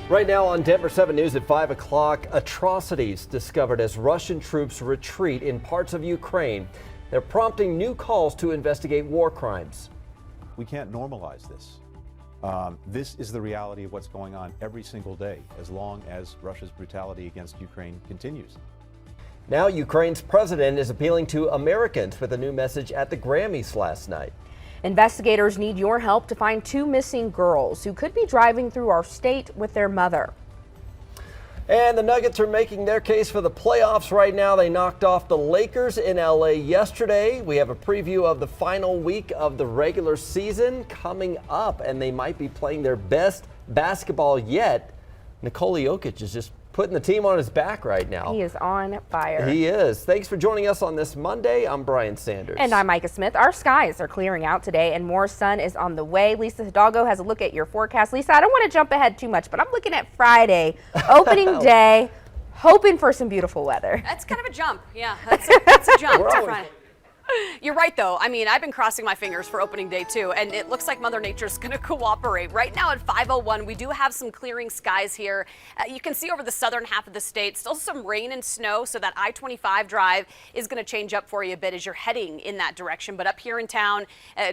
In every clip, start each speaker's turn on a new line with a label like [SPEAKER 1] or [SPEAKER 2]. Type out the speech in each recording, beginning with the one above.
[SPEAKER 1] Right now on Denver 7 News at 5 o'clock, atrocities discovered as Russian troops retreat in parts of Ukraine. They're prompting new calls to investigate war crimes.
[SPEAKER 2] We can't normalize this. This is the reality of what's going on every single day, as long as Russia's brutality against Ukraine continues.
[SPEAKER 1] Now Ukraine's president is appealing to Americans with a new message at the Grammys last night.
[SPEAKER 3] Investigators need your help to find two missing girls who could be driving through our state with their mother.
[SPEAKER 1] And the Nuggets are making their case for the playoffs right now. They knocked off the Lakers in LA yesterday. We have a preview of the final week of the regular season coming up, and they might be playing their best basketball yet. Nikola Jokic is just putting the team on his back right now.
[SPEAKER 3] He is on fire.
[SPEAKER 1] He is. Thanks for joining us on this Monday. I'm Brian Sanders.
[SPEAKER 3] And I'm Micah Smith. Our skies are clearing out today and more sun is on the way. Lisa Hidalgo has a look at your forecast. Lisa, I don't want to jump ahead too much, but I'm looking at Friday, opening day, hoping for some beautiful weather.
[SPEAKER 4] That's kind of a jump. Yeah, that's a jump. You're right, though. I mean, I've been crossing my fingers for opening day, too, and it looks like Mother Nature's going to cooperate. Right now at 5:01, we do have some clearing skies here. You can see over the southern half of the state, still some rain and snow, so that I-25 drive is going to change up for you a bit as you're heading in that direction. But up here in town,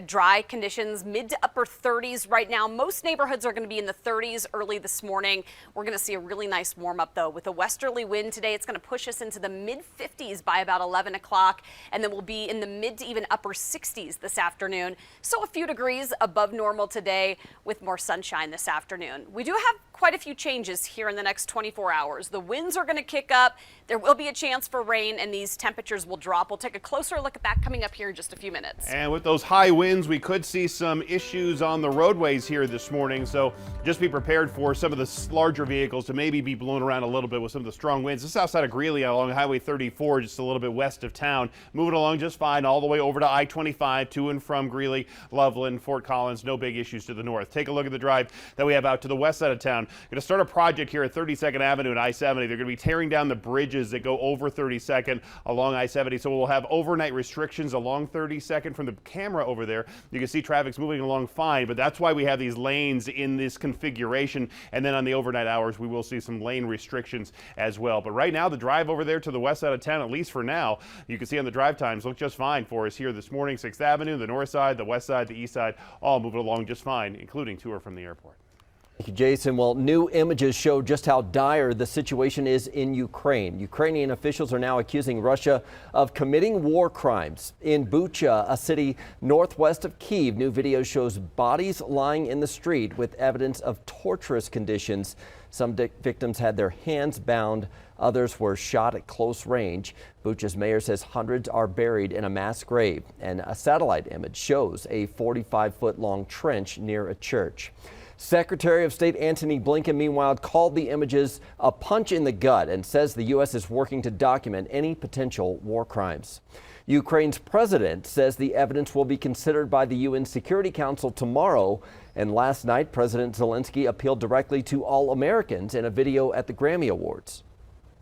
[SPEAKER 4] dry conditions, mid to upper 30s right now. Most neighborhoods are going to be in the 30s early this morning. We're going to see a really nice warm up, though, with a westerly wind today. It's going to push us into the mid-50s by about 11 o'clock, and then we'll be in the mid to even upper 60s this afternoon. So a few degrees above normal today with more sunshine this afternoon. We do have quite a few changes here in the next 24 hours. The winds are going to kick up. There will be a chance for rain and these temperatures will drop. We'll take a closer look at that coming up here in just a few minutes.
[SPEAKER 5] And with those high winds, we could see some issues on the roadways here this morning. So just be prepared for some of the larger vehicles to maybe be blown around a little bit with some of the strong winds. This is outside of Greeley along Highway 34, just a little bit west of town. Moving along just fine all the way over to I-25 to and from Greeley, Loveland, Fort Collins. No big issues to the north. Take a look at the drive that we have out to the west side of town. Going to start a project here at 32nd Avenue and I-70. They're going to be tearing down the bridges that go over 32nd along I-70. So we'll have overnight restrictions along 32nd. From the camera over there, you can see traffic's moving along fine, but that's why we have these lanes in this configuration. And then on the overnight hours, we will see some lane restrictions as well. But right now, the drive over there to the west side of town, at least for now, you can see on the drive times look just fine for us here this morning. 6th Avenue, the north side, the west side, the east side, all moving along just fine, including to or from the airport.
[SPEAKER 1] Thank you, Jason. Well, new images show just how dire the situation is in Ukraine. Ukrainian officials are now accusing Russia of committing war crimes. In Bucha, a city northwest of Kyiv, new video shows bodies lying in the street with evidence of torturous conditions. Some victims had their hands bound. Others were shot at close range. Bucha's mayor says hundreds are buried in a mass grave, and a satellite image shows a 45-foot-long trench near a church. Secretary of State Antony Blinken, meanwhile, called the images a punch in the gut and says the U.S. is working to document any potential war crimes. Ukraine's president says the evidence will be considered by the UN Security Council tomorrow. And last night, President Zelensky appealed directly to all Americans in a video at the Grammy Awards.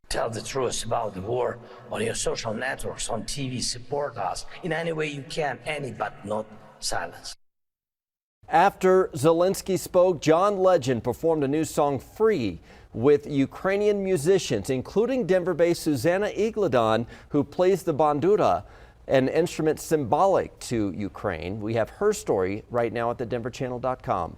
[SPEAKER 6] Tell the truth about the war on your social networks, on TV. Support us in any way you can, but not silence.
[SPEAKER 1] After Zelensky spoke, John Legend performed a new song, Free, with Ukrainian musicians, including Denver-based Susanna Igladon, who plays the bandura, an instrument symbolic to Ukraine. We have her story right now at thedenverchannel.com.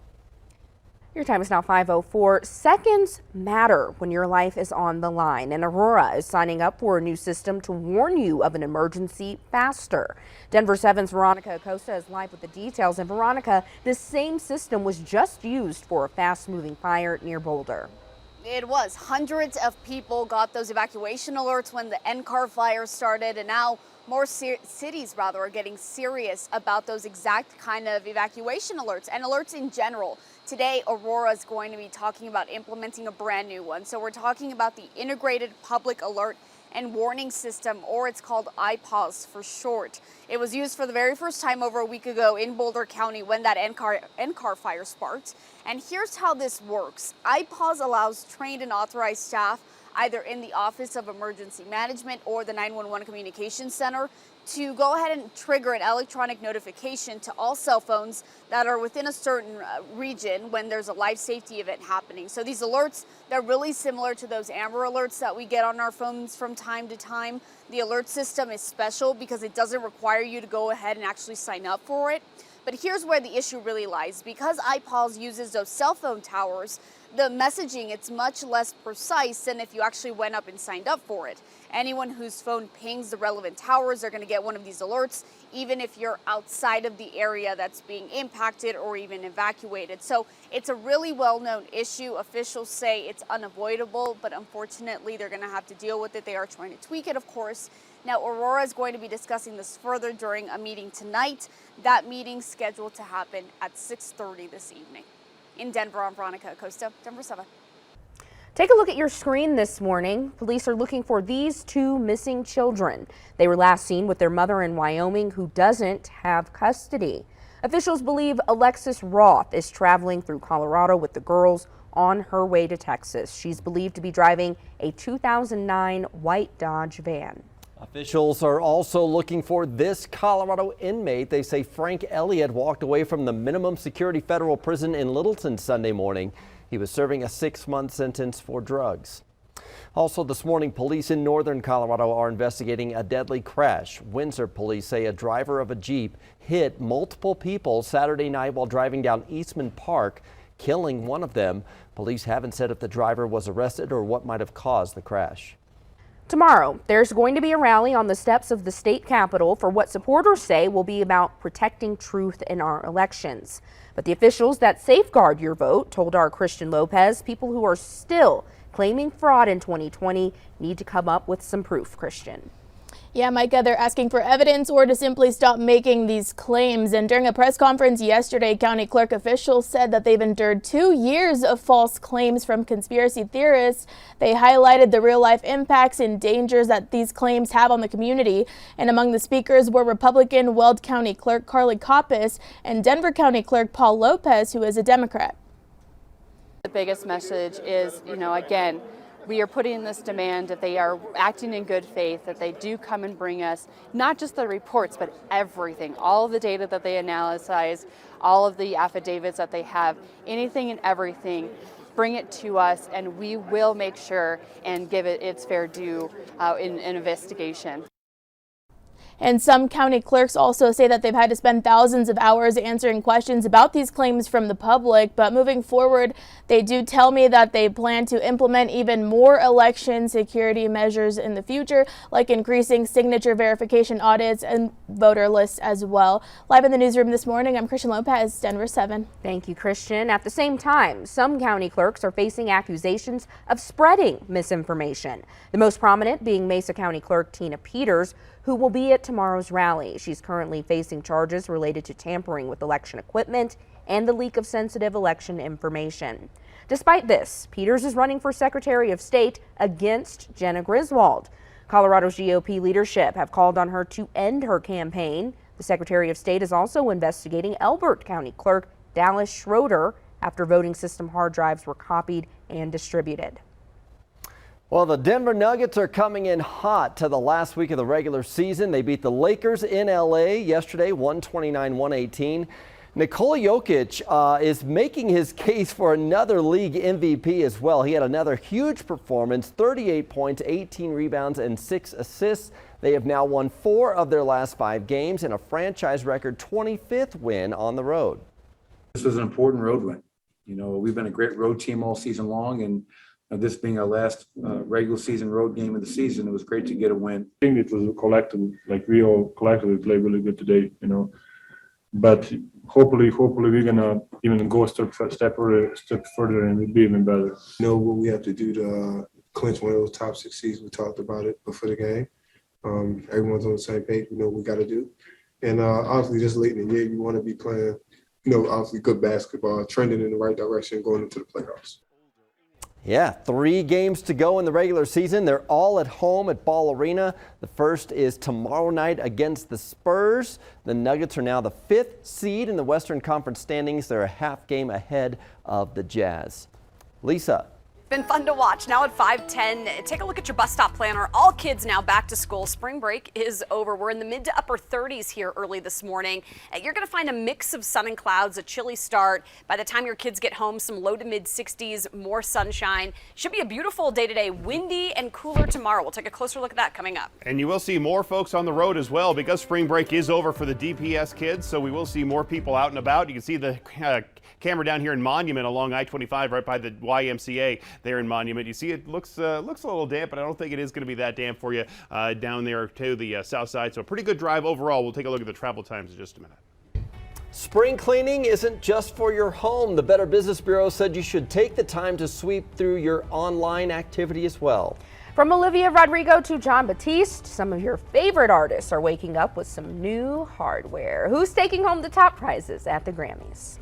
[SPEAKER 3] Your time is now 5:04. Seconds matter when your life is on the line, and Aurora is signing up for a new system to warn you of an emergency faster. Denver 7's Veronica Acosta is live with the details. And Veronica, this same system was just used for a fast-moving fire near Boulder.
[SPEAKER 7] It was. Hundreds of people got those evacuation alerts when the NCAR fire started, and now more cities are getting serious about those exact kind of evacuation alerts and alerts in general. Today, Aurora is going to be talking about implementing a brand new one. So we're talking about the Integrated Public Alert and Warning System, or it's called IPAWS for short. It was used for the very first time over a week ago in Boulder County when that NCAR fire sparked. And here's how this works. IPAWS allows trained and authorized staff, either in the Office of Emergency Management or the 911 Communications Center, to go ahead and trigger an electronic notification to all cell phones that are within a certain region when there's a life safety event happening. So these alerts, they're really similar to those Amber alerts that we get on our phones from time to time. The alert system is special because it doesn't require you to go ahead and actually sign up for it. But here's where the issue really lies. Because iPause uses those cell phone towers, the messaging, it's much less precise than if you actually went up and signed up for it. Anyone whose phone pings the relevant towers are going to get one of these alerts, even if you're outside of the area that's being impacted or even evacuated. So it's a really well-known issue. Officials say it's unavoidable, but unfortunately they're going to have to deal with it. They are trying to tweak it, of course. Now, Aurora is going to be discussing this further during a meeting tonight. That meeting's scheduled to happen at 6:30 this evening. In Denver, I'm Veronica Acosta, Denver 7.
[SPEAKER 3] Take a look at your screen this morning. Police are looking for these two missing children. They were last seen with their mother in Wyoming, who doesn't have custody. Officials believe Alexis Roth is traveling through Colorado with the girls on her way to Texas. She's believed to be driving a 2009 white Dodge van.
[SPEAKER 1] Officials are also looking for this Colorado inmate. They say Frank Elliott walked away from the minimum security federal prison in Littleton Sunday morning. He was serving a 6-month sentence for drugs. Also this morning, police in northern Colorado are investigating a deadly crash. Windsor police say a driver of a Jeep hit multiple people Saturday night while driving down Eastman Park, killing one of them. Police haven't said if the driver was arrested or what might have caused the crash.
[SPEAKER 3] Tomorrow, there's going to be a rally on the steps of the state capitol for what supporters say will be about protecting truth in our elections. But the officials that safeguard your vote told our Christian Lopez people who are still claiming fraud in 2020 need to come up with some proof. Christian.
[SPEAKER 8] Yeah, Micah, they're asking for evidence or to simply stop making these claims. And during a press conference yesterday, county clerk officials said that they've endured 2 years of false claims from conspiracy theorists. They highlighted the real-life impacts and dangers that these claims have on the community. And among the speakers were Republican Weld County Clerk Carly Coppis and Denver County Clerk Paul Lopez, who is a Democrat.
[SPEAKER 9] The biggest message is, again, we are putting in this demand that they are acting in good faith, that they do come and bring us not just the reports, but everything, all of the data that they analyze, all of the affidavits that they have, anything and everything. Bring it to us and we will make sure and give it its fair due in investigation.
[SPEAKER 8] And some county clerks also say that they've had to spend thousands of hours answering questions about these claims from the public. But moving forward, they do tell me that they plan to implement even more election security measures in the future, like increasing signature verification audits and voter lists as well. Live in the newsroom this morning, I'm Christian Lopez, Denver 7.
[SPEAKER 3] Thank you, Christian. At the same time, some county clerks are facing accusations of spreading misinformation. The most prominent being Mesa County Clerk Tina Peters, who will be at tomorrow's rally. She's currently facing charges related to tampering with election equipment and the leak of sensitive election information. Despite this, Peters is running for Secretary of State against Jenna Griswold. Colorado's GOP leadership have called on her to end her campaign. The Secretary of State is also investigating Elbert County Clerk Dallas Schroeder after voting system hard drives were copied and distributed.
[SPEAKER 1] Well, the Denver Nuggets are coming in hot to the last week of the regular season. They beat the Lakers in LA yesterday, 129-118. Nikola Jokic is making his case for another league MVP as well. He had another huge performance, 38 points, 18 rebounds, and 6 assists. They have now won 4 of their last 5 games and a franchise record 25th win on the road.
[SPEAKER 10] This was an important road win. We've been a great road team all season long, and this being our last regular season road game of the season, it was great to get a win.
[SPEAKER 11] I think it was a collective, we all collectively played really good today, But hopefully we're gonna even go a step further and we'll be even better.
[SPEAKER 12] Know what we have to do to clinch one of those top 6 seeds. We talked about it before the game. Everyone's on the same page. We know what we got to do. And obviously, just late in the year, you want to be playing, obviously good basketball, trending in the right direction, going into the playoffs.
[SPEAKER 1] Yeah, 3 games to go in the regular season. They're all at home at Ball Arena. The first is tomorrow night against the Spurs. The Nuggets are now the 5th seed in the Western Conference standings. They're a half game ahead of the Jazz. Lisa.
[SPEAKER 4] Been fun to watch. Now at 5:10, take a look at your bus stop planner. All kids now back to school. Spring break is over. We're in the mid to upper 30s here early this morning. You're going to find a mix of sun and clouds, a chilly start. By the time your kids get home, some low to mid 60s, more sunshine. Should be a beautiful day today. Windy and cooler tomorrow. We'll take a closer look at that coming up.
[SPEAKER 5] And you will see more folks on the road as well because spring break is over for the DPS kids. So we will see more people out and about. You can see the camera down here in Monument along I-25 right by the YMCA there in Monument. You see it looks a little damp, but I don't think it is going to be that damp for you down there to the south side. So a pretty good drive overall. We'll take a look at the travel times in just a minute.
[SPEAKER 1] Spring cleaning isn't just for your home. The Better Business Bureau said you should take the time to sweep through your online activity as well.
[SPEAKER 3] From Olivia Rodrigo to John Batiste, some of your favorite artists are waking up with some new hardware. Who's taking home the top prizes at the Grammys?